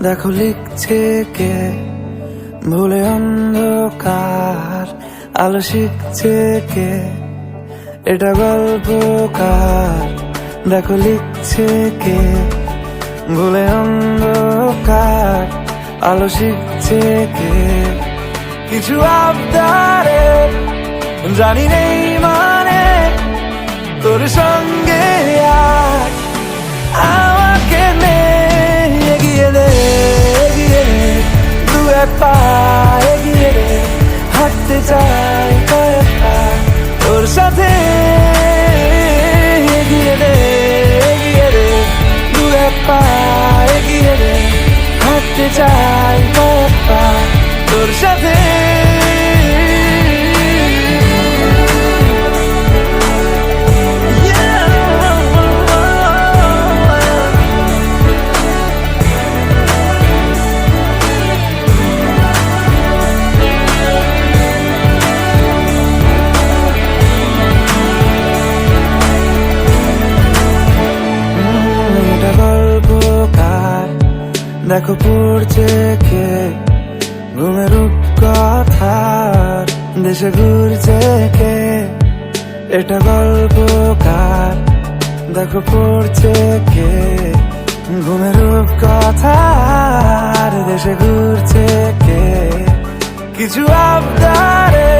দেখো লিখছে কে ভুলে অন্ধকার, আলো শিখছে কে এটা গল্পকার। দেখো লিখছে কে ভুলে অন্ধকার, আলো শিখছে কে কিছু আবদারে জানি নেই মানে তোর সঙ্গে আজ আমাকে নে এগিয়ে দে দু এক পা এগিয়ে দে, হাঁটতে চাই কয়েক পা তোর সাথে এগিয়ে দে দু এক পা এগিয়ে দে, হাঁটতে চাই কয়েক পা তোর সাথে। দেখো পড়ছে কে ঘুমের রূপকথার, দেশে ঘুরছে কে এটা গল্পকার। দেখো পড়ছে কে ঘুমের রূপকথার, দেশে ঘুরছে কে কিছু আবদারে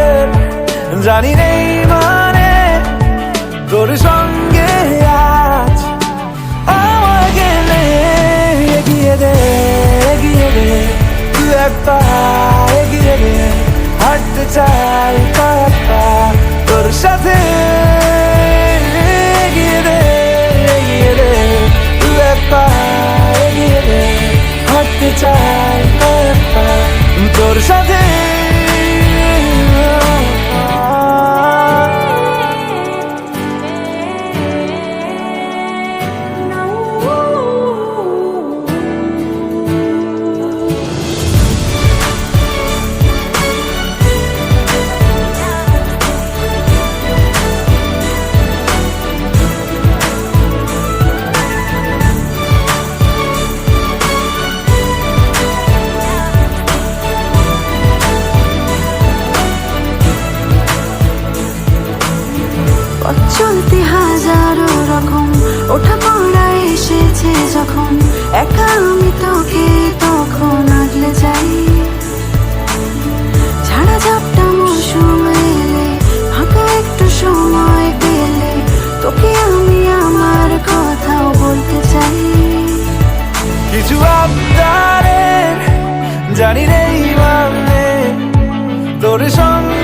জানি নেই মানে তোর সঙ্গে আজ আমাকে নে এগিয়ে দে দু এক পা এগিয়ে দে, হাঁটতে চাই কয়েক পা তোর সাথে এগিয়ে দে দু এক পা এগিয়ে দে, হাঁটতে চাই কয়েক পা তোর সাথে। চলতে হাজারো রকম ওঠা পড়া এসেছে যখন, একা আমি তোকে তখন আগলে যাই। ঝাড়া ঝাপটা মৌসুম এলে, ফাঁকা একটু সময় পেলে তোকে আমি আমার কথাও বলতে চাই। কিছু আবদারে জানি নেই মানে তোর সঙ্গে